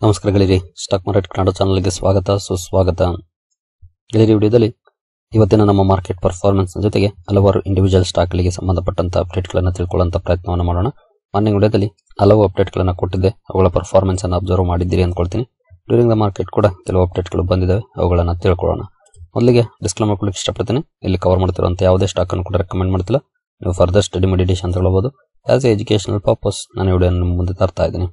ನಮಸ್ಕಾರ ಗೆಳೆಯರಿ, stock market Kannada ಚಾನಲ್ಗೆ ಸ್ವಾಗತ ಸುಸ್ವಾಗತ. ಗೆಳೆಯರಿ, ವಿಡಿಯೋದಲ್ಲಿ ಇವತ್ತಿನ ನಮ್ಮ ಮಾರ್ಕೆಟ್ ಪರ್ಫಾರ್ಮೆನ್ಸ್ ಜೊತೆಗೆ ಹಲವಾರು ಇಂಡಿವಿಜುವಲ್ ಸ್ಟಾಕ್ಗಳಿಗೆ ಸಂಬಂಧಪಟ್ಟಂತ ಅಪ್ಡೇಟ್ಗಳನ್ನು ತಿಳ್ಕೊಳ್ಳುವಂತ ಪ್ರಯತ್ನವನ್ನು ಮಾಡೋಣ. ಮಾರ್ನಿಂಗ್ ವಿಡಿಯೋದಲ್ಲಿ ಹಲವು ಅಪ್ಡೇಟ್ಗಳನ್ನು ಕೊಟ್ಟಿದ್ದೆ, ಅವುಗಳ ಪರ್ಫಾರ್ಮೆನ್ಸ್ ಅನ್ನು ಅಬ್ಸರ್ವ್ ಮಾಡಿದ್ದೀರಿ ಅಂದ್ಕೊಳ್ತೀನಿ. ಡ್ಯೂರಿಂಗ್ ದ ಮಾರ್ಕೆಟ್ ಕೂಡ ಕೆಲವು ಅಪ್ಡೇಟ್ಗಳು ಬಂದಿದ್ದಾವೆ, ಅವುಗಳನ್ನು ತಿಳ್ಕೊಳ್ಳೋಣ. ಮೊದಲಿಗೆ ಡಿಸ್ಕ್ಲೇಮರ್ ಕೊಡಲಿಕ್ಕೆ ಇಷ್ಟಪಡ್ತೀನಿ. ಇಲ್ಲಿ ಕವರ್ ಮಾಡ್ತಿರುವಂತ ಯಾವುದೇ ಸ್ಟಾಕ್ ಅನ್ನು ಕೂಡ ರೆಕಮೆಂಡ್ ಮಾಡ್ತಿಲ್ಲ. ನೀವು ಫರ್ದರ್ ಸ್ಟಡಿ ಮೆಡಿಟೇಷನ್ ಅಂತ ಹೇಳಬಹುದು. ಆಸ್ ಎ ಎಜುಕೇಶನಲ್ ಪರ್ಪಸ್ ನಾನು ವಿಡಿಯೋ ಮುಂದೆ ತರ್ತಾ ಇದ್ದೀನಿ.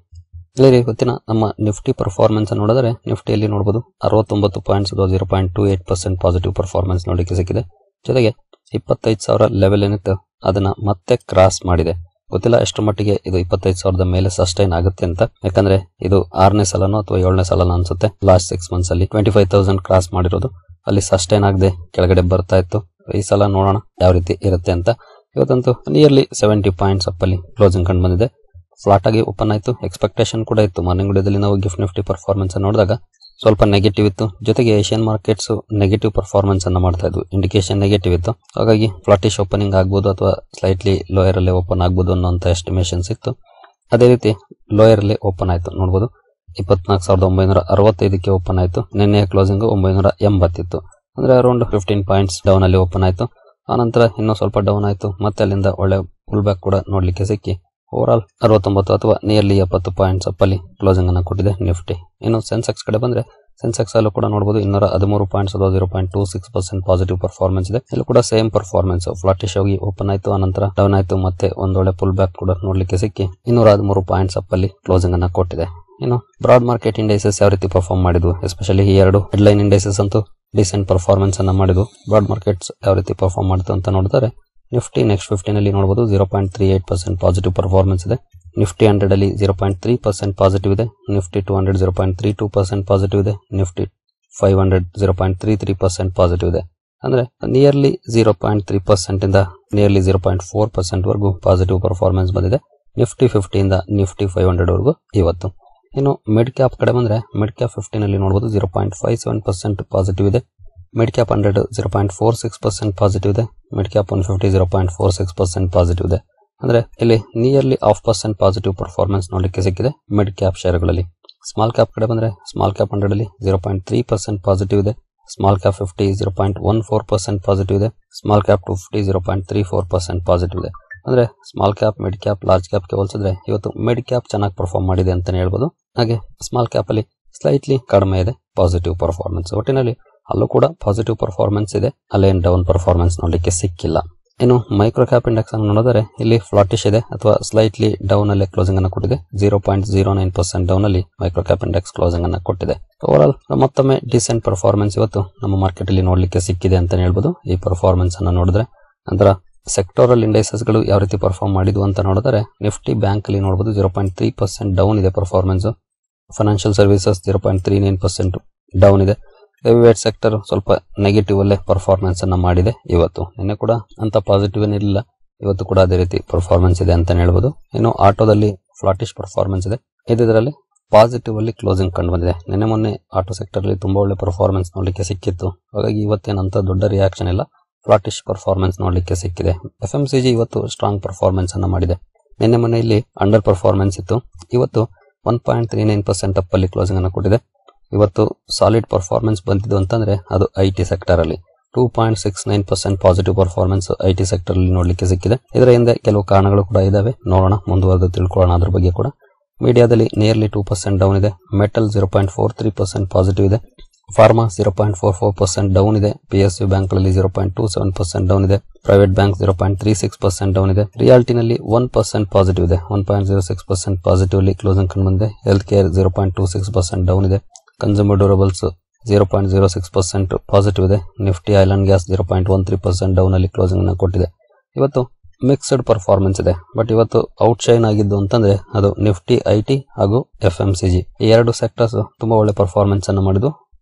ಇಲ್ಲಿ ಇವತ್ತಿನ ನಮ್ಮ ನಿಫ್ಟಿ ಪರ್ಫಾರ್ಮೆನ್ಸ್ ನೋಡಿದರೆ ನಿಫ್ಟಿಯಲ್ಲಿ ನೋಡಬಹುದು 69 ಪಾಯಿಂಟ್ಸ್ 0.28% ಪಾಸಿಟಿವ್ ಪರ್ಫಾರ್ಮೆನ್ಸ್ ನೋಡಲಿಕ್ಕೆ ಸಿಕ್ಕಿದೆ. ಜೊತೆಗೆ 25,000 ಲೆವೆಲ್ ಏನಿತ್ತು ಅದನ್ನ ಮತ್ತೆ ಕ್ರಾಸ್ ಮಾಡಿದೆ. ಗೊತ್ತಿಲ್ಲ ಎಷ್ಟು ಮಟ್ಟಿಗೆ ಇದು 25,000 ಮೇಲೆ ಸಸ್ಟೈನ್ ಆಗುತ್ತೆ ಅಂತ, ಯಾಕಂದ್ರೆ ಇದು 6ನೇ ಸಲನೋ ಅಥವಾ 7ನೇ ಸಲನೋ ಅನ್ಸುತ್ತೆ ಲಾಸ್ಟ್ 6 ಮಂತ್ಸ್ ಅಲ್ಲಿ 25,000 ಕ್ರಾಸ್ ಮಾಡಿರೋದು. ಅಲ್ಲಿ ಸಸ್ಟೈನ್ ಆಗದೆ ಕೆಳಗಡೆ ಬರ್ತಾ ಇತ್ತು. ಈ ಸಲ ನೋಡೋಣ ಯಾವ ರೀತಿ ಇರುತ್ತೆ ಅಂತ. ಇವತ್ತಂತೂ ನಿಯರ್ಲಿ 70 ಪಾಯಿಂಟ್ಸ್ ಅಪ್ ಅಲ್ಲಿ ಕ್ಲೋಸಿಂಗ್ ಕಂಡು ಬಂದಿದೆ. ಫ್ಲಾಟ್ ಆಗಿ ಓಪನ್ ಆಯ್ತು. ಎಕ್ಸ್ಪೆಕ್ಟೇಷನ್ ಕೂಡ ಇತ್ತು. ಮಾರ್ನಿಂಗ್ ವಿಡಿಯೋದಲ್ಲಿ ನಾವು ಗಿಫ್ಟ್ ನಿಫ್ಟಿ ಪರ್ಫಾರ್ಮೆನ್ಸ್ ನೋಡಿದಾಗ ಸ್ವಲ್ಪ ನೆಗೆಟಿವ್ ಇತ್ತು. ಜೊತೆಗೆ ಏಷ್ಯನ್ ಮಾರ್ಕೆಟ್ಸ್ ನೆಗೆಟಿವ್ ಪರ್ಫಾರ್ಮೆನ್ಸ್ ಅನ್ನ ಮಾಡ್ತಾ ಇದ್ವು. ಇಂಡಿಕೇಶನ್ ನೆಗೆಟಿವ್ ಇತ್ತು. ಹಾಗಾಗಿ ಫ್ಲಾಟಿಶ್ ಓಪನಿಂಗ್ ಆಗ್ಬೋದು ಅಥವಾ ಸ್ಲೈಟ್ಲಿ ಲೋಯರ್ ಅಲ್ಲಿ ಓಪನ್ ಆಗ್ಬೋದು ಅನ್ನೋಂತ ಎಸ್ಟಿಮೇಷನ್ಸ್ ಇತ್ತು. ಅದೇ ರೀತಿ ಲೋಯರ್ ಅಲ್ಲಿ ಓಪನ್ ಆಯ್ತು. ನೋಡಬಹುದು 24,965ಕ್ಕೆ ಓಪನ್ ಆಯ್ತು. ನಿನ್ನೆ ಕ್ಲೋಸಿಂಗ್ 980 ಇತ್ತು. ಅಂದ್ರೆ ಅರೌಂಡ್ 15 ಪಾಯಿಂಟ್ಸ್ ಡೌನ್ ಅಲ್ಲಿ ಓಪನ್ ಆಯ್ತು. ಆನಂತರ ಇನ್ನೂ ಸ್ವಲ್ಪ ಡೌನ್ ಆಯ್ತು. ಮತ್ತೆ ಅಲ್ಲಿಂದ ಒಳ್ಳೆ ಪುಲ್ ಬ್ಯಾಕ್ ಕೂಡ ನೋಡ್ಲಿಕ್ಕೆ ಸಿಕ್ಕಿ ಓವರ್ ಆಲ್ 69 ಅಥವಾ ನಿಯರ್ಲಿ 70 ಪಾಯಿಂಟ್ಸ್ ಅಪ್ ಅಲ್ಲಿ ಕ್ಲೋಸಿಂಗ್ ಅನ್ನು ಕೊಟ್ಟಿದೆ ನಿಫ್ಟಿ. ಇನ್ನು ಸೆನ್ಸೆಕ್ಸ್ ಕಡೆ ಬಂದ್ರೆ ಸೆನ್ಸೆಕ್ಸ್ ಅಲ್ಲೂ ಕೂಡ ನೋಡಬಹುದು 213 ಪಾಯಿಂಟ್ಸ್ 0.26% ಪಾಸಿಟಿವ್ ಪರ್ಫಾರ್ಮೆನ್ಸ್ ಇದೆ. ಇಲ್ಲೂ ಕೂಡ ಸೇಮ್ ಪರ್ಫಾರ್ಮೆನ್ಸ್, ಫ್ಲಾಟಿಶ್ ಆಗಿ ಓಪನ್ ಆಯ್ತು, ಆನಂತರ ಡೌನ್ ಆಯ್ತು, ಮತ್ತೆ ಒಂದೊಳ್ಳೆ ಪುಲ್ ಬ್ಯಾಕ್ ಕೂಡ ನೋಡ್ಲಿಕ್ಕೆ ಸಿಕ್ಕಿ 213 ಪಾಯಿಂಟ್ಸ್ ಅಪ್ ಅಲ್ಲಿ ಕ್ಲೋಸಿಂಗ್ ಅನ್ನ ಕೊಟ್ಟಿದೆ. ಇನ್ನು ಬ್ರಾಡ್ ಮಾರ್ಕೆಟ್ ಇಂಡೈಸಸ್ ಯಾವ ರೀತಿ ಪರ್ಫಾರ್ಮ್ ಮಾಡಿದ್ವು, ಎಸ್ಪೆಷಲಿ ಈ ಎರಡು ಹೆಡ್ಲೈನ್ ಇಂಡೈಸಸ್ ಅಂತೂ ಡಿಸೆಂಟ್ ಪರ್ಫಾರ್ಮೆನ್ಸ್ ಅನ್ನ ಮಾಡಿದ್ವು. ಬ್ರಾಡ್ ಮಾರ್ಕೆಟ್ಸ್ ಯಾವ ರೀತಿ ಪರ್ಫಾರ್ಮ್ ಮಾಡಿತು ಅಂತ ನೋಡಿದರೆ ನಿಫ್ಟಿ ನೆಕ್ಸ್ಟ್ 15 ಅಲ್ಲಿ ನೋಡಬಹುದು 0.38% ಪಾಸಿಟಿವ್ ಪರ್ಫಾರ್ಮೆನ್ಸ್ ಇದೆ. ನಿಫ್ಟಿ 100 ಅಲ್ಲಿ 0.3% ಪಾಸಿಟಿವ್ ಇದೆ. ನಿಫ್ಟಿ 200 0.32% ಪಾಸಿಟಿವ್ ಇದೆ. ನಿಫ್ಟಿ 500 0.33% ಪಾಸಿಟಿವ್ ಇದೆ. ಅಂದ್ರೆ ನಿಯರ್ಲಿ 0.3% ಇಂದ ನಿಯರ್ಲಿ 0.4% ವರೆಗೂ ಪಾಸಿಟಿವ್ ಪರ್ಫಾರ್ಮೆನ್ಸ್ ಬಂದಿದೆ ನಿಫ್ಟಿ 50 ಇಂದ ನಿಫ್ಟಿ 500 ವರೆಗೂ ಇವತ್ತು. ಇನ್ನು ಮಿಡ್ ಕ್ಯಾಪ್ ಕಡೆ ಬಂದ್ರೆ ಮಿಡ್ ಕ್ಯಾಪ್ 15 ಅಲ್ಲಿ ನೋಡಬಹುದು 0.57% ಪಾಸಿಟಿವ್ ಇದೆ. ಮಿಡ್ ಕ್ಯಾಪ್ 100 0.46% ಪಾಸಿಟಿವ್ ಇದೆ. ಮಿಡ್ ಕ್ಯಾಪ್ 150 0.46% ಪಾಸಿಟಿವ್ ಇದೆ. ಅಂದ್ರೆ ಇಲ್ಲಿ ನಿಯರ್ಲಿ 0.5% ಪಾಸಿಟಿವ್ ಪರ್ಫಾರ್ಮೆನ್ಸ್ ನೋಡಲಿಕ್ಕೆ ಸಿಕ್ಕಿದೆ ಮಿಡ್ ಕ್ಯಾಪ್ ಶೇರ್ಗಳಲ್ಲಿ. ಸ್ಮಾಲ್ ಕ್ಯಾಪ್ ಕಡೆ ಬಂದ್ರೆ ಸ್ಮಾಲ್ ಕ್ಯಾಪ್ 100 ಅಲ್ಲಿ 0.3% ಪಾಸಿಟಿವ್ ಇದೆ. ಸ್ಮಾಲ್ ಕ್ಯಾಪ್ 50 0.14% ಪಾಸಿಟಿವ್ ಇದೆ. ಸ್ಮಾಲ್ ಕ್ಯಾಪ್ 250 0.34% ಪಾಸಿಟಿವ್ ಇದೆ. ಅಂದ್ರೆ small cap, mid cap, large cap ಗೆ ಹೋಲಿಸಿದ್ರೆ ಇವತ್ತು ಮಿಡ್ ಕ್ಯಾಪ್ ಚೆನ್ನಾಗಿ ಪರ್ಫಾರ್ಮ್ ಮಾಡಿದೆ ಅಂತಾನೆ ಹೇಳ್ಬೋದು. ಹಾಗೆ ಸ್ಮಾಲ್ ಕ್ಯಾಪ್ ಅಲ್ಲಿ ಸ್ಲೈಟ್ಲಿ ಕಡಿಮೆ ಇದೆ ಪಾಸಿಟಿವ್ ಪರ್ಫಾರ್ಮೆನ್ಸ್. ಒಟ್ಟಿನಲ್ಲಿ ಅಲ್ಲೂ ಕೂಡ ಪಾಸಿಟಿವ್ ಪರ್ಫಾರ್ಮೆನ್ಸ್ ಇದೆ, ಅಲ್ಲೇನ್ ಡೌನ್ ಪರ್ಫಾರ್ಮೆನ್ಸ್ ನೋಡ್ಲಿಕ್ಕೆ ಸಿಕ್ಕಿಲ್ಲ. ಇನ್ನು ಮೈಕ್ರೋ ಕ್ಯಾಪ್ ಇಂಡೆಕ್ಸ್ ಅನ್ನು ನೋಡಿದರೆ ಇಲ್ಲಿ ಫ್ಲಾಟಿಶ್ ಇದೆ ಅಥವಾ ಸ್ಲೈಟ್ಲಿ ಡೌನ್ ಅಲ್ಲಿ ಕ್ಲೋಸಿಂಗ್ ಅನ್ನು ಕೊಟ್ಟಿದೆ. 0.09% ಡೌನ್ ಅಲ್ಲಿ ಮೈಕ್ರೋ ಕ್ಯಾಪ್ ಇಂಡೆಕ್ಸ್ ಕ್ಲೋಸಿಂಗ್ ಅನ್ನು ಕೊಟ್ಟಿದೆ. ಓವರ್ ಆಲ್ ಮತ್ತೊಮ್ಮೆ ಡಿಸೆಂಟ್ ಪರ್ಫಾರ್ಮೆನ್ಸ್ ಇವತ್ತು ನಮ್ಮ ಮಾರ್ಕೆಟ್ ಅಲ್ಲಿ ನೋಡ್ಲಿಕ್ಕೆ ಸಿಕ್ಕಿದೆ ಅಂತ ಹೇಳ್ಬೋದು. ಈ ಪರ್ಫಾರ್ಮೆನ್ಸ್ ಅನ್ನು ನೋಡಿದ್ರೆ ನಂತರ ಸೆಕ್ಟೋರಲ್ ಇಂಡೈಸಸ್ ಗಳು ಯಾವ ರೀತಿ ಪರ್ಫಾರ್ಮ್ ಮಾಡಿದ್ವು ಅಂತ ನೋಡಿದರೆ ನಿಫ್ಟಿ ಬ್ಯಾಂಕ್ ಅಲ್ಲಿ ನೋಡಬಹುದು 0.3% ಡೌನ್ ಇದೆ ಪರ್ಫಾರ್ಮೆನ್ಸ್. ಫೈನಾನ್ಷಿಯಲ್ ಸರ್ವಿಸಸ್ 0.39% ಡೌನ್ ಇದೆ. ಹೆವಿವೇಟ್ ಸೆಕ್ಟರ್ ಸ್ವಲ್ಪ ನೆಗೆಟಿವ್ ಅಲ್ಲೇ ಪರ್ಫಾರ್ಮೆನ್ಸ್ ಅನ್ನ ಮಾಡಿದೆ ಇವತ್ತು. ನಿನ್ನೆ ಕೂಡ ಅಂತ ಪಾಸಿಟಿವ್ ಏನಿರಲಿಲ್ಲ, ಇವತ್ತು ಕೂಡ ಅದೇ ರೀತಿ ಪರ್ಫಾರ್ಮೆನ್ಸ್ ಇದೆ ಅಂತ ಹೇಳ್ಬೋದು. ಇನ್ನು ಆಟೋದಲ್ಲಿ ಫ್ಲಾಟಿಶ್ ಪರ್ಫಾರ್ಮೆನ್ಸ್ ಇದೆ. ಇದರಲ್ಲಿ ಪಾಸಿಟಿವ್ ಅಲ್ಲಿ ಕ್ಲೋಸಿಂಗ್ ಕಂಡು ಬಂದಿದೆ. ನಿನ್ನೆ ಮೊನ್ನೆ ಆಟೋ ಸೆಕ್ಟರ್ ಅಲ್ಲಿ ತುಂಬಾ ಒಳ್ಳೆ ಪರ್ಫಾರ್ಮೆನ್ಸ್ ನೋಡ್ಲಿಕ್ಕೆ ಸಿಕ್ಕಿತ್ತು. ಹಾಗಾಗಿ ಇವತ್ತೇನಂತ ದೊಡ್ಡ ರಿಯಾಕ್ಷನ್ ಇಲ್ಲ, ಫ್ಲಾಟಿಶ್ ಪರ್ಫಾರ್ಮೆನ್ಸ್ ನೋಡ್ಲಿಕ್ಕೆ ಸಿಕ್ಕಿದೆ. FMCG ಇವತ್ತು ಸ್ಟ್ರಾಂಗ್ ಪರ್ಫಾರ್ಮೆನ್ಸ್ ಅನ್ನ ಮಾಡಿದೆ. ನಿನ್ನೆ ಮೊನ್ನೆ ಇಲ್ಲಿ ಅಂಡರ್ ಪರ್ಫಾರ್ಮೆನ್ಸ್ ಇತ್ತು. ಇವತ್ತು 1.39% ಅಪ್ ಅಲ್ಲಿ ಕ್ಲೋಸಿಂಗ್ ಅನ್ನು ಕೊಟ್ಟಿದೆ. ಇವತ್ತು ಸಾಲಿಡ್ ಪರ್ಫಾರ್ಮೆನ್ಸ್ ಬಂದಿದ್ದು ಅಂತಂದ್ರೆ ಅದು IT ಸೆಕ್ಟರ್ ಅಲ್ಲಿ 2.69% ಪಾಸಿಟಿವ್ ಪರ್ಫಾರ್ಮೆನ್ಸ್ IT ಸೆಕ್ಟರ್ ಅಲ್ಲಿ ನೋಡ್ಲಿಕ್ಕೆ ಸಿಕ್ಕಿದೆ. ಇದರ ಹಿಂದೆ ಕೆಲವು ಕಾರಣಗಳು ಕೂಡ ಇದಾವೆ, ನೋಡೋಣ, ಮುಂದುವರೆದು ತಿಳ್ಕೊಳ್ಳೋಣ ಅದ್ರ ಬಗ್ಗೆ ಕೂಡ. ಮೀಡಿಯಾದಲ್ಲಿ ನಿಯರ್ಲಿ 2% ಡೌನ್ ಇದೆ. ಮೆಟಲ್ 0.43% ಪಾಸಿಟಿವ್ ಇದೆ. ಫಾರ್ಮಾ 0.44% ಡೌನ್ ಇದೆ. PSU ಬ್ಯಾಂಕ್ ಗಳಲ್ಲಿ 0.27% ಡೌನ್ ಇದೆ. ಪ್ರೈವೇಟ್ ಬ್ಯಾಂಕ್ 0.36% ಡೌನ್ ಇದೆ. ರಿಯಾಲ್ಟಿನಲ್ಲಿ 1% ಪಾಸಿಟಿವ್ ಇದೆ. 1.06% ಪಾಸಿಟಿವ್ ಅಲ್ಲಿ ಕ್ಲೋಸಿಂಗ್ ಕಂಡು ಬಂದಿದೆ. ಹೆಲ್ತ್ ಕೇರ್ 0.26% ಡೌನ್ ಇದೆ. ಕನ್ಸ್ಯೂಮರ್ ಡ್ಯೂರಬಲ್ಸ್ 0.06% ಪಾಸಿಟಿವ್ ಇದೆ. Nifty oil and gas 0.13% down ಅಲ್ಲಿ ಕ್ಲೋಸಿಂಗ್ ಅನ್ನು ಕೊಟ್ಟಿದೆ. ಇವತ್ತು ಮಿಕ್ಸ್ಡ್ ಪರ್ಫಾರ್ಮೆನ್ಸ್ ಇದೆ. ಬಟ್ ಇವತ್ತು ಔಟ್ ಶೈನ್ ಆಗಿದ್ದು ಅಂತಂದ್ರೆ ಅದು ನಿಫ್ಟಿ IT ಹಾಗೂ FMCG ಈ ಎರಡು ಸೆಕ್ಟರ್ಸ್ ತುಂಬಾ ಒಳ್ಳೆ ಪರ್ಫಾರ್ಮೆನ್ಸ್ ಅನ್ನು ಮಾಡಿದ್ವು.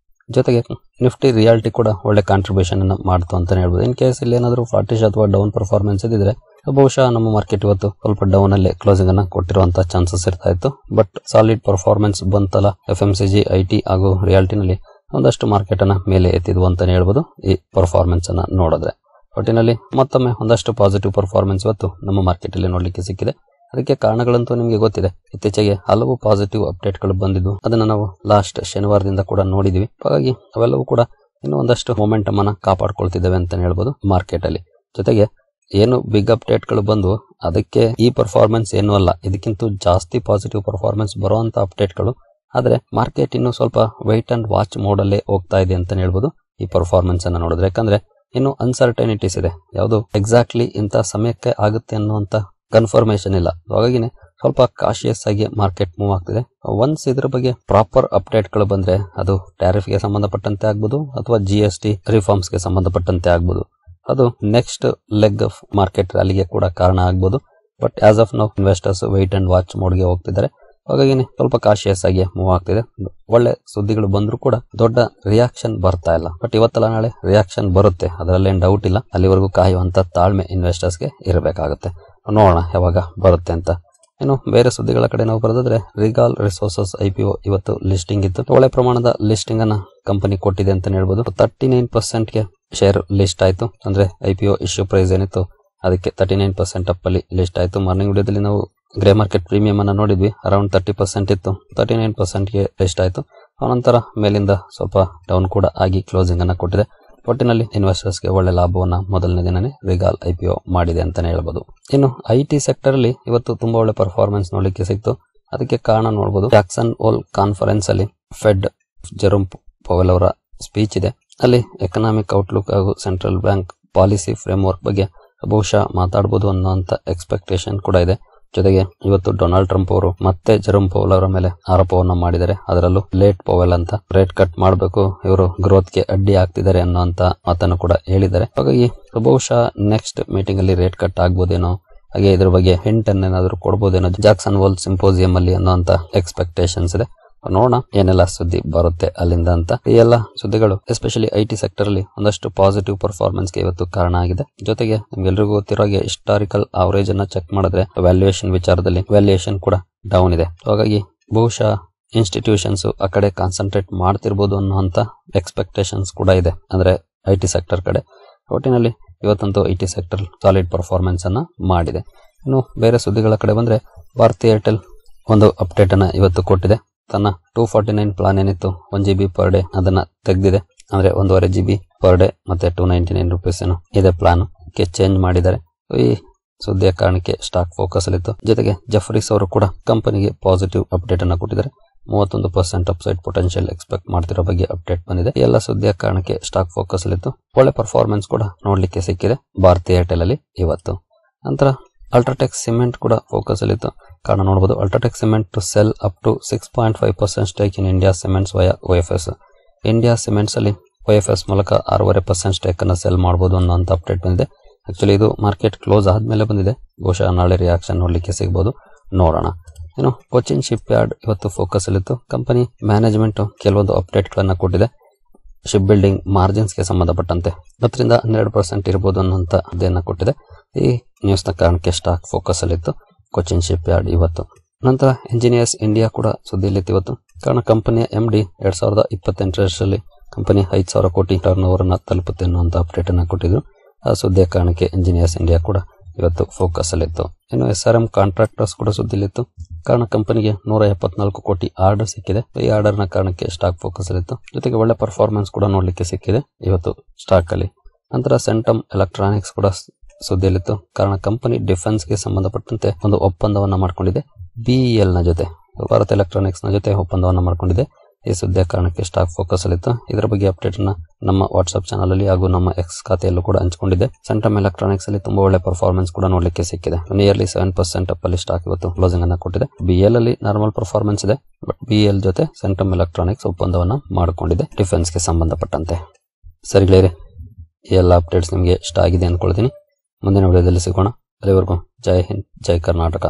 ಜೊತೆಗೆ ನಿಫ್ಟಿ ರಿಯಾಲ್ಟಿ ಕೂಡ ಒಳ್ಳೆ ಕಾಂಟ್ರಿಬ್ಯೂಷನ್ ಅನ್ನು ಮಾಡ್ತು ಅಂತಾನೆ ಹೇಳ್ಬೋದು. ಇನ್ ಕೇಸ್ ಇಲ್ಲಿ ಏನಾದರೂ ಫ್ಲಾಟಿಶ್ ಅಥವಾ ಡೌನ್ ಪರ್ಫಾರ್ಮೆನ್ಸ್ ಇದ್ದಿದ್ರೆ ಬಹುಶಃ ನಮ್ಮ ಮಾರ್ಕೆಟ್ ಇವತ್ತು ಸ್ವಲ್ಪ ಡೌನ್ ಅಲ್ಲಿ ಕ್ಲೋಸಿಂಗ್ ಅನ್ನ ಕೊಟ್ಟಿರುವಂತ ಚಾನ್ಸಸ್ ಇರ್ತಾ ಇತ್ತು. ಬಟ್ ಸಾಲಿಡ್ ಪರ್ಫಾರ್ಮೆನ್ಸ್ ಬಂತಲ್ಲ FMCG, IT ಹಾಗೂ ರಿಯಾಲ್ಟಿನಲ್ಲಿ ಒಂದಷ್ಟು ಮಾರ್ಕೆಟ್ ಅನ್ನ ಮೇಲೆ ಎತ್ತಿದ್ವು ಅಂತಾನೆ ಹೇಳ್ಬೋದು ಈ ಪರ್ಫಾರ್ಮೆನ್ಸ್ ಅನ್ನ ನೋಡಿದ್ರೆ. ಒಟ್ಟಿನಲ್ಲಿ ಮತ್ತೊಮ್ಮೆ ಒಂದಷ್ಟು ಪಾಸಿಟಿವ್ ಪರ್ಫಾರ್ಮೆನ್ಸ್ ಇವತ್ತು ನಮ್ಮ ಮಾರ್ಕೆಟ್ ಅಲ್ಲಿ ನೋಡ್ಲಿಕ್ಕೆ ಸಿಕ್ಕಿದೆ. ಅದಕ್ಕೆ ಕಾರಣಗಳಂತೂ ನಿಮಗೆ ಗೊತ್ತಿದೆ. ಇತ್ತೀಚೆಗೆ ಹಲವು ಪಾಸಿಟಿವ್ ಅಪ್ಡೇಟ್ಗಳು ಬಂದಿದ್ದು ಅದನ್ನ ನಾವು ಲಾಸ್ಟ್ ಶನಿವಾರದಿಂದ ಕೂಡ ನೋಡಿದ್ವಿ. ಹಾಗಾಗಿ ಅವೆಲ್ಲವೂ ಕೂಡ ಇನ್ನೂ ಒಂದಷ್ಟು ಮೊಮೆಂಟಮ್ ಅನ್ನ ಕಾಪಾಡ್ಕೊಳ್ತಿದ್ದಾವೆ ಅಂತ ಹೇಳ್ಬೋದು ಮಾರ್ಕೆಟ್ ಅಲ್ಲಿ. ಜೊತೆಗೆ ಏನು ಬಿಗ್ ಅಪ್ಡೇಟ್ಗಳು ಬಂದು ಅದಕ್ಕೆ ಈ ಪರ್ಫಾರ್ಮೆನ್ಸ್ ಏನು ಅಲ್ಲ, ಇದಕ್ಕಿಂತ ಜಾಸ್ತಿ ಪಾಸಿಟಿವ್ ಪರ್ಫಾರ್ಮೆನ್ಸ್ ಬರುವಂತ ಅಪ್ಡೇಟ್ಗಳು. ಆದ್ರೆ ಮಾರ್ಕೆಟ್ ಇನ್ನು ಸ್ವಲ್ಪ ವೈಟ್ ಅಂಡ್ ವಾಚ್ ಮೋಡ್ ಅಲ್ಲೇ ಹೋಗ್ತಾ ಇದೆ ಅಂತ ಹೇಳ್ಬೋದು ಈ ಪರ್ಫಾರ್ಮೆನ್ಸ್ ಅನ್ನ ನೋಡಿದ್ರೆ. ಯಾಕಂದ್ರೆ ಇನ್ನು ಅನ್ಸರ್ಟನಿಟೀಸ್ ಇದೆ, ಯಾವುದು ಎಕ್ಸಾಕ್ಟ್ಲಿ ಇಂಥ ಸಮಯಕ್ಕೆ ಆಗುತ್ತೆ ಅನ್ನುವಂತ ಕನ್ಫರ್ಮೇಶನ್ ಇಲ್ಲ. ಹಾಗಾಗಿನೇ ಸ್ವಲ್ಪ ಕಾಶಿಯಸ್ ಆಗಿ ಮಾರ್ಕೆಟ್ ಮೂವ್ ಆಗ್ತಿದೆ. ಒನ್ಸ್ ಇದ್ರ ಬಗ್ಗೆ ಪ್ರಾಪರ್ ಅಪ್ಡೇಟ್ ಗಳು ಬಂದ್ರೆ ಅದು ಟ್ಯಾರಿಫ್ ಗೆ ಸಂಬಂಧಪಟ್ಟಂತೆ ಆಗ್ಬೋದು ಅಥವಾ GST ರಿಫಾರ್ಮ್ಸ್ ಗೆ ಸಂಬಂಧಪಟ್ಟಂತೆ ಆಗ್ಬೋದು. ಅದು ನೆಕ್ಸ್ಟ್ ಲೆಗ್ ಆಫ್ ಮಾರ್ಕೆಟ್ ರ್ಯಾಲಿಗೆ ಕೂಡ ಕಾರಣ ಆಗ್ಬೋದು. But as of now investors white and watch ಮೋಡ್ಗೆ ಹೋಗ್ತಿದ್ದಾರೆ. ಹಾಗಾಗಿ ಸ್ವಲ್ಪ ಕಾಶಿಯಸ್ ಆಗಿ ಮೂವ್ ಆಗ್ತಿದೆ. ಒಳ್ಳೆ ಸುದ್ದಿಗಳು ಬಂದ್ರು ಕೂಡ ದೊಡ್ಡ ರಿಯಾಕ್ಷನ್ ಬರ್ತಾ ಇಲ್ಲ. ಬಟ್ ಇವತ್ತಲ್ಲ ನಾಳೆ ರಿಯಾಕ್ಷನ್ ಬರುತ್ತೆ, ಅದರಲ್ಲೇನು ಡೌಟ್ ಇಲ್ಲ. ಅಲ್ಲಿವರೆಗೂ ಕಾಯುವಂತ ತಾಳ್ಮೆ ಇನ್ವೆಸ್ಟರ್ಸ್ಗೆ ಇರಬೇಕಾಗುತ್ತೆ. ನೋಡೋಣ ಯಾವಾಗ ಬರುತ್ತೆ ಅಂತ. ಇನ್ನು ಬೇರೆ ಸುದ್ದಿಗಳ ಕಡೆ ನಾವು ಬರೋದಾದ್ರೆ ರಿಗಾಲ್ ರಿಸೋರ್ಸಸ್ IPO ಇವತ್ತು ಲಿಸ್ಟಿಂಗ್ ಇತ್ತು. ಒಳ್ಳೆ ಪ್ರಮಾಣದ ಲಿಸ್ಟಿಂಗ್ ಅನ್ನ ಕಂಪನಿ ಕೊಟ್ಟಿದೆ ಅಂತ ಹೇಳ್ಬೋದು. 39% ಗೆ ಶೇರ್ ಲಿಸ್ಟ್ ಆಯ್ತು. ಅಂದ್ರೆ IPO ಇಶ್ಯೂ ಪ್ರೈಸ್ ಏನಿತ್ತು ಅದಕ್ಕೆ 39% ಅಪ್ ಅಲ್ಲಿ ಲಿಸ್ಟ್ ಆಯ್ತು. ಮಾರ್ನಿಂಗ್ ವಿಡಿಯೋದಲ್ಲಿ ನಾವು ಗ್ರೇ ಮಾರ್ಕೆಟ್ ಪ್ರೀಮಿಯಂ ಅನ್ನ ನೋಡಿದ್ವಿ, ಅರೌಂಡ್ 30% ಇತ್ತು, 39% ಗೆ ಲಿಸ್ಟ್ ಆಯ್ತು. ಆನಂತರ ಮೇಲಿಂದ ಸ್ವಲ್ಪ ಡೌನ್ ಕೂಡ ಆಗಿ ಕ್ಲೋಸಿಂಗ್ ಅನ್ನ ಕೊಟ್ಟಿದೆ. ಒಟ್ಟಿನಲ್ಲಿ ಇನ್ವೆಸ್ಟರ್ಸ್ ಗೆ ಒಳ್ಳೆ ಲಾಭವನ್ನ ಮೊದಲನೇ ದಿನನೇ ರಿಗಾಲ್ IPO ಮಾಡಿದೆ ಅಂತಾನೆ ಹೇಳ್ಬೋದು. ಇನ್ನು IT ಸೆಕ್ಟರ್ ಅಲ್ಲಿ ಇವತ್ತು ತುಂಬಾ ಒಳ್ಳೆ ಪರ್ಫಾರ್ಮೆನ್ಸ್ ನೋಡ್ಲಿಕ್ಕೆ ಸಿಕ್ತು. ಅದಕ್ಕೆ ಕಾರಣ ನೋಡಬಹುದು, ಜಾಕ್ಸನ್ ಹೋಲ್ ಕಾನ್ಫರೆನ್ಸ್ ಅಲ್ಲಿ ಫೆಡ್ ಜೆರೋಮ್ ಪವೆಲ್ ಅವರ ಸ್ಪೀಚ್ ಇದೆ. ಅಲ್ಲಿ ಎಕನಾಮಿಕ್ ಔಟ್ಲುಕ್ ಹಾಗೂ ಸೆಂಟ್ರಲ್ ಬ್ಯಾಂಕ್ ಪಾಲಿಸಿ ಫ್ರೇಮ್ವರ್ಕ್ ಬಗ್ಗೆ ಬಹುಶಃ ಮಾತಾಡಬಹುದು ಅನ್ನುವಂತ ಎಕ್ಸ್ಪೆಕ್ಟೇಷನ್ ಕೂಡ ಇದೆ. ಜೊತೆಗೆ ಇವತ್ತು ಡೊನಾಲ್ಡ್ ಟ್ರಂಪ್ ಅವರು ಮತ್ತೆ ಜೆರೋಮ್ ಪವೆಲ್ ಅವರ ಮೇಲೆ ಆರೋಪವನ್ನ ಮಾಡಿದ್ದಾರೆ. ಅದರಲ್ಲೂ ಲೇಟ್ ಪವೆಲ್ ಅಂತ ರೇಟ್ ಕಟ್ ಮಾಡಬೇಕು, ಇವರು ಗ್ರೋತ್ ಗೆ ಅಡ್ಡಿ ಆಗ್ತಿದ್ದಾರೆ ಅನ್ನುವಂತ ಮಾತನ್ನು ಕೂಡ ಹೇಳಿದ್ದಾರೆ. ಹಾಗಾಗಿ ಬಹುಶಃ ನೆಕ್ಸ್ಟ್ ಮೀಟಿಂಗ್ ಅಲ್ಲಿ ರೇಟ್ ಕಟ್ ಆಗ್ಬೋದೇನೋ, ಹಾಗೆ ಇದ್ರ ಬಗ್ಗೆ ಹಿಂಟ್ ಏನಾದ್ರು ಕೊಡಬಹುದೇನೋ ಜಾಕ್ಸನ್ ಹೋಲ್ ಸಿಂಪೋಸಿಯಂ ಅಲ್ಲಿ ಅನ್ನುವಂತ ಎಕ್ಸ್ಪೆಕ್ಟೇಷನ್ಸ್ ಇದೆ. ನೋಡೋಣ ಏನೆಲ್ಲ ಸುದ್ದಿ ಬರುತ್ತೆ ಅಲ್ಲಿಂದ ಅಂತ. ಈ ಎಲ್ಲ ಸುದ್ದಿಗಳು ಎಸ್ಪೆಷಲಿ IT ಸೆಕ್ಟರ್ ಅಲ್ಲಿ ಒಂದಷ್ಟು ಪಾಸಿಟಿವ್ ಪರ್ಫಾರ್ಮೆನ್ಸ್ ಗೆ ಇವತ್ತು ಕಾರಣ ಆಗಿದೆ. ಜೊತೆಗೆ ನಿಮ್ಗೆಲ್ರಿಗೂ ಗೊತ್ತಿರೋ ಹಾಗೆ ಹಿಸ್ಟಾರಿಕಲ್ ಅವರೇಜ್ ಅನ್ನ ಚೆಕ್ ಮಾಡಿದ್ರೆ ವ್ಯಾಲ್ಯೂಯೇಷನ್ ವಿಚಾರದಲ್ಲಿ ವ್ಯಾಲ್ಯೂಯೇಷನ್ ಕೂಡ ಡೌನ್ ಇದೆ. ಹಾಗಾಗಿ ಬಹುಶಃ ಇನ್ಸ್ಟಿಟ್ಯೂಷನ್ಸ್ ಆ ಕಡೆ ಕಾನ್ಸಂಟ್ರೇಟ್ ಮಾಡ್ತಿರ್ಬೋದು ಅನ್ನುವಂತ ಎಕ್ಸ್ಪೆಕ್ಟೇಷನ್ಸ್ ಕೂಡ ಇದೆ, ಅಂದ್ರೆ IT ಸೆಕ್ಟರ್ ಕಡೆ. ಒಟ್ಟಿನಲ್ಲಿ ಇವತ್ತಂತೂ IT ಸೆಕ್ಟರ್ ಸಾಲಿಡ್ ಪರ್ಫಾರ್ಮೆನ್ಸ್ ಅನ್ನ ಮಾಡಿದೆ. ಇನ್ನು ಬೇರೆ ಸುದ್ದಿಗಳ ಕಡೆ ಬಂದ್ರೆ ಭಾರತಿ ಏರ್ಟೆಲ್ ಒಂದು ಅಪ್ಡೇಟ್ ಅನ್ನ ಇವತ್ತು ಕೊಟ್ಟಿದೆ. ತನ್ನ 249 ಪ್ಲಾನ್ ಏನಿತ್ತು 1 GB ಪರ್ ಡೇ ಅದನ್ನ ತೆಗೆದಿದೆ. ಅಂದ್ರೆ 1.5 GB ಪರ್ ಡೇ ಮತ್ತೆ 299 rupees ಏನು ಇದೆ ಪ್ಲಾನ್ ಗೆ ಚೇಂಜ್ ಮಾಡಿದ್ದಾರೆ. ಈ ಸುದ್ದಿಯ ಕಾರಣಕ್ಕೆ ಸ್ಟಾಕ್ ಫೋಕಸ್ ಅಲ್ಲಿತ್ತು. ಜೊತೆಗೆ ಜಫ್ರೀಸ್ ಅವರು ಕೂಡ ಕಂಪನಿಗೆ ಪಾಸಿಟಿವ್ ಅಪ್ಡೇಟ್ ಅನ್ನ ಕೊಟ್ಟಿದ್ದಾರೆ. 31% ಅಪ್ಸೈಡ್ ಪೊಟೆನ್ಶಿಯಲ್ ಎಕ್ಸ್ಪೆಕ್ಟ್ ಮಾಡ್ತಿರೋ ಬಗ್ಗೆ ಅಪ್ಡೇಟ್ ಬಂದಿದೆ. ಎಲ್ಲ ಸುದ್ದಿಯ ಕಾರಣಕ್ಕೆ ಸ್ಟಾಕ್ ಫೋಕಸ್ ಅಲ್ಲಿತ್ತು. ಒಳ್ಳೆ ಪರ್ಫಾರ್ಮೆನ್ಸ್ ಕೂಡ ನೋಡ್ಲಿಕ್ಕೆ ಸಿಕ್ಕಿದೆ ಭಾರತಿ ಏರ್ಟೆಲ್ ಅಲ್ಲಿ ಇವತ್ತು. ನಂತರ ಅಲ್ಟ್ರಾಟೆಕ್ ಸಿಮೆಂಟ್ ಕೂಡ ಫೋಕಸ್ ಅಲ್ಲಿತ್ತು. ಕಾರಣ ನೋಡಬಹುದು, UltraTech cement to sell up to 6.5% stake in India cements via OFS. India cements ಅಲ್ಲಿ OFS ಮೂಲಕ 6.5% ಸ್ಟೇಕ್ ಅನ್ನ ಸೆಲ್ ಮಾಡಬಹುದು ಅನ್ನೋಂತ ಅಪ್ಡೇಟ್ ಬಂದಿದೆ. ಆಕ್ಚುಲಿ ಇದು ಮಾರ್ಕೆಟ್ ಕ್ಲೋಸ್ ಆದ್ಮೇಲೆ ಬಂದಿದೆ, ಬಹುಶಃ ನಾಳೆ ರಿಯಾಕ್ಷನ್ ನೋಡ್ಲಿಕ್ಕೆ ಸಿಗಬಹುದು, ನೋಡೋಣ. ಇನ್ನು ಕೊಚ್ಚಿನ್ ಶಿಪ್ ಯಾರ್ಡ್ ಇವತ್ತು ಫೋಕಸ್ ಅಲ್ಲಿತ್ತು. ಕಂಪನಿ ಮ್ಯಾನೇಜ್ಮೆಂಟ್ ಕೆಲವೊಂದು ಅಪ್ಡೇಟ್ ಗಳನ್ನ ಕೊಟ್ಟಿದೆ. ಶಿಪ್ ಬಿಲ್ಡಿಂಗ್ ಮಾರ್ಜಿನ್ಸ್ ಗೆ ಸಂಬಂಧಪಟ್ಟಂತೆ 10% ಇರಬಹುದು ಅನ್ನುವಂತ ಅದೇನ ಕೊಟ್ಟಿದೆ. ಈ ನ್ಯೂಸ್ ನ ಕಾರಣಕ್ಕೆ ಸ್ಟಾಕ್ ಫೋಕಸ್ ಅಲ್ಲಿತ್ತು ಕೊಚ್ಚಿನ್ ಶಿಪ್ ಯಾರ್ಡ್ ಇವತ್ತು. ನಂತರ ಇಂಜಿನಿಯರ್ಸ್ ಇಂಡಿಯಾ ಕೂಡ ಸುದ್ದಿಯಲ್ಲಿತ್ತು ಇವತ್ತು. ಕಾರಣ ಕಂಪನಿಯ MD 2028 ಕಂಪನಿ 5,000 ಕೋಟಿ ಟರ್ನ್ ಓವರ್ ಅನ್ನ ತಲುಪುತ್ತೆ ಅನ್ನುವಂತ ಅಪ್ಡೇಟ್ ಅನ್ನ ಕೊಟ್ಟಿದ್ರು. ಆ ಸುದ್ದಿಯ ಕಾರಣಕ್ಕೆ ಇಂಜಿನಿಯರ್ಸ್ ಇಂಡಿಯಾ ಕೂಡ ಇವತ್ತು ಫೋಕಸ್ ಅಲ್ಲಿತ್ತು. ಇನ್ನು SRM ಕಾಂಟ್ರಾಕ್ಟರ್ಸ್ ಕೂಡ ಸುದ್ದಿಯಲ್ಲಿತ್ತು. ಕಾರಣ ಕಂಪನಿಗೆ 174 ಕೋಟಿ ಆರ್ಡರ್ ಸಿಕ್ಕಿದೆ. ಈ ಆರ್ಡರ್ ನ ಕಾರಣಕ್ಕೆ ಸ್ಟಾಕ್ ಫೋಕಸ್ ಅಲ್ಲಿತ್ತು. ಜೊತೆಗೆ ಒಳ್ಳೆ ಪರ್ಫಾರ್ಮೆನ್ಸ್ ಕೂಡ ನೋಡ್ಲಿಕ್ಕೆ ಸಿಕ್ಕಿದೆ ಇವತ್ತು ಸ್ಟಾಕ್ ಅಲ್ಲಿ. ನಂತರ ಸೆಂಟಮ್ ಎಲೆಕ್ಟ್ರಾನಿಕ್ಸ್ ಕೂಡ ಸುದ್ದಿಯಲ್ಲಿತ್ತು. ಕಾರಣ ಕಂಪನಿ ಡಿಫೆನ್ಸ್ ಗೆ ಸಂಬಂಧಪಟ್ಟಂತೆ ಒಂದು ಒಪ್ಪಂದವನ್ನ ಮಾಡ್ಕೊಂಡಿದೆ. BEL ನ ಜೊತೆ, ಭಾರತ್ ಎಲೆಕ್ಟ್ರಾನಿಕ್ಸ್ ನ ಜೊತೆ ಒಪ್ಪಂದವನ್ನ ಮಾಡ್ಕೊಂಡಿದೆ. ಈ ಸುದ್ದಿಯ ಕಾರಣಕ್ಕೆ ಸ್ಟಾಕ್ ಫೋಕಸ್ ಅಲ್ಲಿತ್ತು. ಇದರ ಬಗ್ಗೆ ಅಪ್ಡೇಟ್ ಅನ್ನ ನಮ್ಮ ವಾಟ್ಸ್ಆಪ್ ಚಾನಲ್ ಅಲ್ಲಿ ಹಾಗೂ ನಮ್ಮ X ಖಾತೆಯಲ್ಲೂ ಕೂಡ ಹಂಚಿಕೊಂಡಿದೆ. ಸೆಂಟಮ್ ಎಲೆಕ್ಟ್ರಾನಿಕ್ಸ್ ಅಲ್ಲಿ ತುಂಬಾ ಒಳ್ಳೆ ಪರ್ಫಾರ್ಮೆನ್ಸ್ ಕೂಡ ನೋಡ್ಲಿಕ್ಕೆ ಸಿಕ್ಕಿದೆ. ನಿಯರ್ಲಿ 7% ಅಪ್ ಅಲ್ಲಿ ಸ್ಟಾಕ್ ಇವತ್ತು ಕ್ಲೋಸಿಂಗ್ ಅನ್ನ ಕೊಟ್ಟಿದೆ. BEL ಅಲ್ಲಿ ನಾರ್ಮಲ್ ಪರ್ಫಾರ್ಮೆನ್ಸ್ ಇದೆ, ಬಟ್ BEL ಜೊತೆ ಸೆಂಟಮ್ ಎಲೆಕ್ಟ್ರಾನಿಕ್ಸ್ ಒಪ್ಪಂದವನ್ನ ಮಾಡಿಕೊಂಡಿದೆ ಡಿಫೆನ್ಸ್ ಗೆ ಸಂಬಂಧಪಟ್ಟಂತೆ. ಸರಿ ಗೆಳೆಯರೆ, ಈ ಎಲ್ಲ ಅಪ್ಡೇಟ್ಸ್ ನಿಮಗೆ ಇಷ್ಟ ಆಗಿದೆ ಅನ್ಕೊಳ್ತೀನಿ. ಮುಂದಿನ ವಿಡಿಯೋದಲ್ಲಿ ಸಿಗೋಣ. ಅಲ್ಲಿವರೆಗೂ ಜೈ ಹಿಂದ್, ಜೈ ಕರ್ನಾಟಕ.